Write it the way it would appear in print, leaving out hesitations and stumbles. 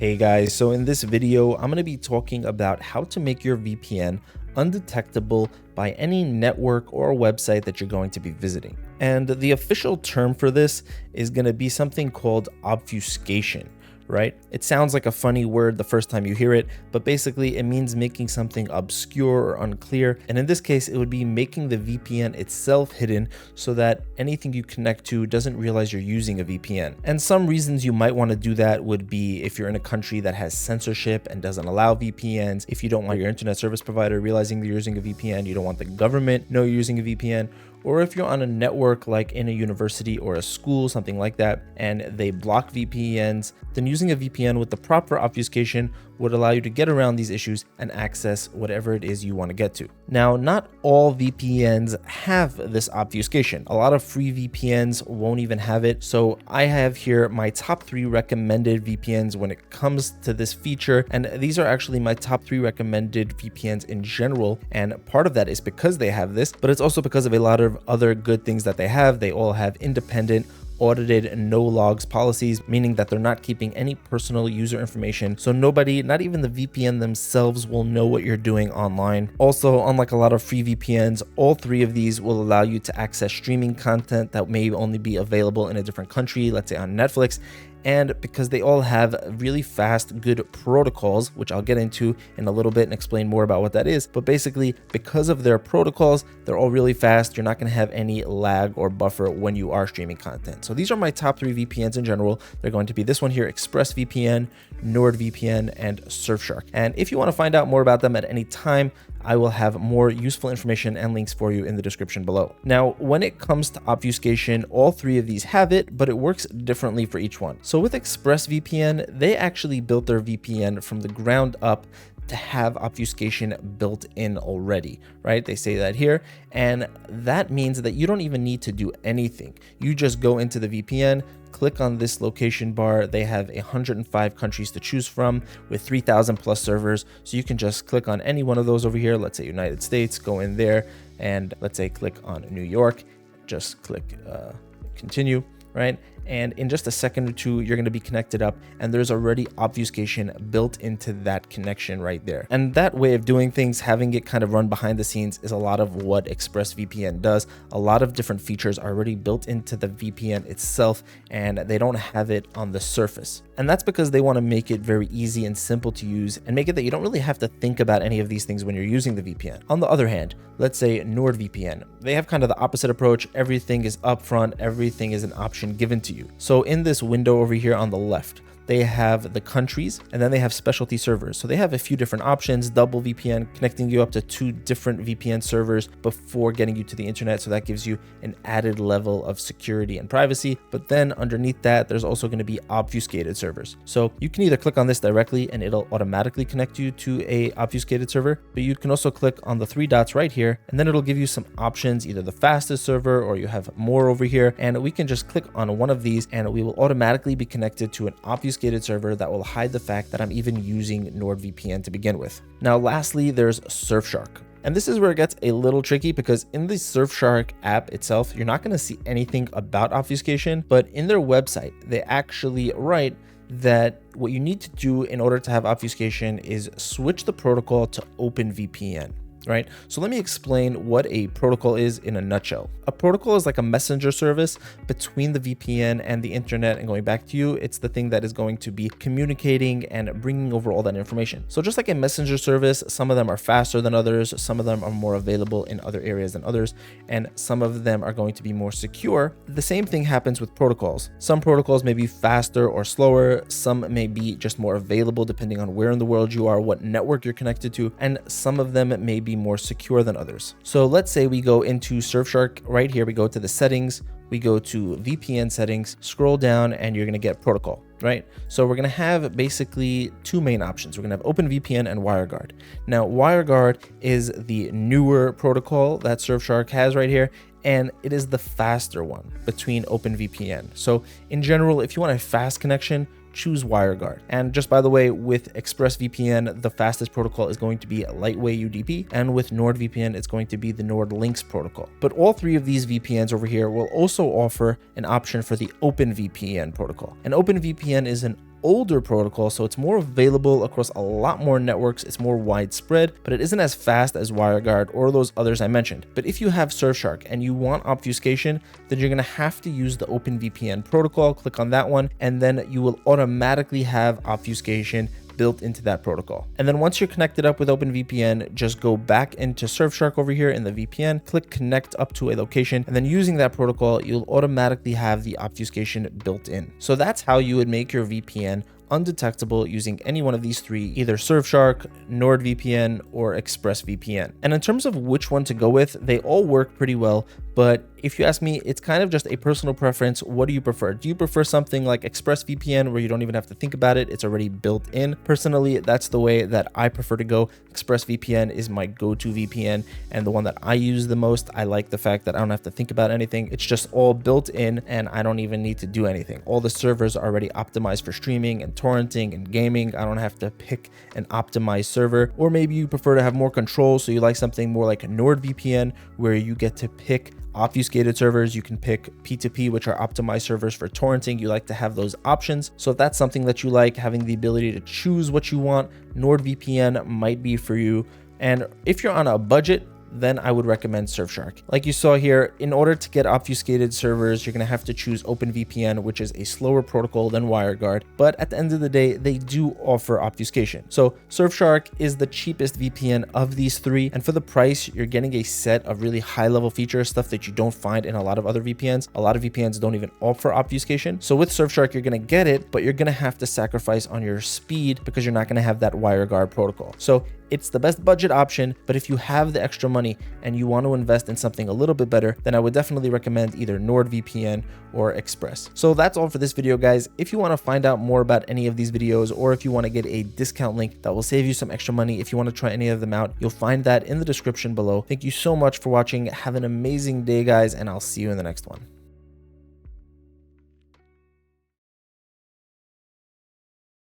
Hey guys, so in this video, I'm going to be talking about how to make your VPN undetectable by any network or website that you're going to be visiting. And the official term for this is going to be something called obfuscation, right? It sounds like a funny word the first time you hear it, but basically it means making something obscure or unclear. And in this case, it would be making the VPN itself hidden so that anything you connect to doesn't realize you're using a VPN. And some reasons you might want to do that would be if you're in a country that has censorship and doesn't allow VPNs, if you don't want your internet service provider realizing you're using a VPN, you don't want the government know you're using a VPN, or if you're on a network like in a university or a school, something like that, and they block VPNs, then using a VPN with the proper obfuscation would allow you to get around these issues and access whatever it is you want to get to. Now, not all VPNs have this obfuscation. A lot of free VPNs won't even have it. So I have here my top 3 recommended VPNs when it comes to this feature. And these are actually my top 3 recommended VPNs in general. And part of that is because they have this, but it's also because of a lot of other good things that they have. They all have independent, audited, no logs policies, meaning that they're not keeping any personal user information. So nobody, not even the VPN themselves, will know what you're doing online. Also, unlike a lot of free VPNs, all 3 of these will allow you to access streaming content that may only be available in a different country, let's say on Netflix. And because they all have really fast, good protocols, which I'll get into in a little bit and explain more about what that is. But basically, because of their protocols, they're all really fast. You're not going to have any lag or buffer when you are streaming content. So these are my top 3 VPNs in general. They're going to be this one here, ExpressVPN, NordVPN, and Surfshark. And if you want to find out more about them at any time, I will have more useful information and links for you in the description below. Now, when it comes to obfuscation, all 3 of these have it, but it works differently for each one. So with ExpressVPN, they actually built their VPN from the ground up to have obfuscation built in already, right? They say that here, and that means that you don't even need to do anything. You just go into the VPN, click on this location bar. They have 105 countries to choose from with 3,000 plus servers. So you can just click on any one of those over here. Let's say United States, go in there, and let's say click on New York, just click continue, right? And in just a second or two, you're going to be connected up, and there's already obfuscation built into that connection right there. And that way of doing things, having it kind of run behind the scenes, is a lot of what ExpressVPN does. A lot of different features are already built into the VPN itself, and they don't have it on the surface. And that's because they want to make it very easy and simple to use and make it that you don't really have to think about any of these things when you're using the VPN. On the other hand, let's say NordVPN. They have kind of the opposite approach. Everything is upfront. Everything is an option given to you. So in this window over here on the left, they have the countries, and then they have specialty servers. So they have a few different options: double VPN, connecting you up to 2 different VPN servers before getting you to the internet. So that gives you an added level of security and privacy. But then underneath that, there's also going to be obfuscated servers. So you can either click on this directly and it'll automatically connect you to a obfuscated server, but you can also click on the 3 dots right here, and then it'll give you some options, either the fastest server or you have more over here. And we can just click on one of these and we will automatically be connected to an obfuscated server that will hide the fact that I'm even using NordVPN to begin with. Now, lastly, there's Surfshark. And this is where it gets a little tricky, because in the Surfshark app itself, you're not going to see anything about obfuscation, but in their website, they actually write that what you need to do in order to have obfuscation is switch the protocol to OpenVPN. Right? So let me explain what a protocol is in a nutshell. A protocol is like a messenger service between the VPN and the internet and going back to you. It's the thing that is going to be communicating and bringing over all that information. So just like a messenger service, some of them are faster than others, some of them are more available in other areas than others, and some of them are going to be more secure. The same thing happens with protocols. Some protocols may be faster or slower, some may be just more available depending on where in the world you are, what network you're connected to, and some of them may be more secure than others. So let's say we go into Surfshark right here, we go to the settings, we go to VPN settings, scroll down, and you're going to get protocol, right? So we're going to have basically 2 main options. We're going to have OpenVPN and WireGuard. Now, WireGuard is the newer protocol that Surfshark has right here, and it is the faster one between OpenVPN. So in general, if you want a fast connection, choose WireGuard. And just by the way, with ExpressVPN, the fastest protocol is going to be Lightway UDP, and with NordVPN, it's going to be the NordLynx protocol. But all three of these VPNs over here will also offer an option for the OpenVPN protocol. And OpenVPN is an older protocol, so it's more available across a lot more networks, it's more widespread, but it isn't as fast as WireGuard or those others I mentioned. But if you have Surfshark and you want obfuscation, then you're gonna have to use the OpenVPN protocol. Click on that one, and then you will automatically have obfuscation built into that protocol. And then once you're connected up with OpenVPN, just go back into Surfshark over here in the VPN, click connect up to a location, and then using that protocol, you'll automatically have the obfuscation built in. So that's how you would make your VPN undetectable using any one of these three, either Surfshark, NordVPN, or ExpressVPN. And in terms of which one to go with, they all work pretty well, but if you ask me, it's kind of just a personal preference. What do you prefer? Do you prefer something like ExpressVPN where you don't even have to think about it? It's already built in. Personally, that's the way that I prefer to go. ExpressVPN is my go-to VPN and the one that I use the most. I like the fact that I don't have to think about anything. It's just all built in and I don't even need to do anything. All the servers are already optimized for streaming and torrenting and gaming. I don't have to pick an optimized server. Or maybe you prefer to have more control, so you like something more like NordVPN where you get to pick obfuscated servers. You can pick P2P, which are optimized servers for torrenting. You like to have those options. So if that's something that you like, having the ability to choose what you want, NordVPN might be for you. And if you're on a budget, then I would recommend Surfshark. Like you saw here, in order to get obfuscated servers, you're gonna have to choose OpenVPN, which is a slower protocol than WireGuard, but at the end of the day, they do offer obfuscation. So Surfshark is the cheapest VPN of these three, and for the price, you're getting a set of really high-level features, stuff that you don't find in a lot of other VPNs. A lot of VPNs don't even offer obfuscation. So with Surfshark, you're gonna get it, but you're gonna have to sacrifice on your speed because you're not gonna have that WireGuard protocol. So it's the best budget option, but if you have the extra money and you want to invest in something a little bit better, then I would definitely recommend either NordVPN or Express. So that's all for this video, guys. If you want to find out more about any of these videos, or if you want to get a discount link that will save you some extra money, if you want to try any of them out, you'll find that in the description below. Thank you so much for watching. Have an amazing day, guys, and I'll see you in the next one.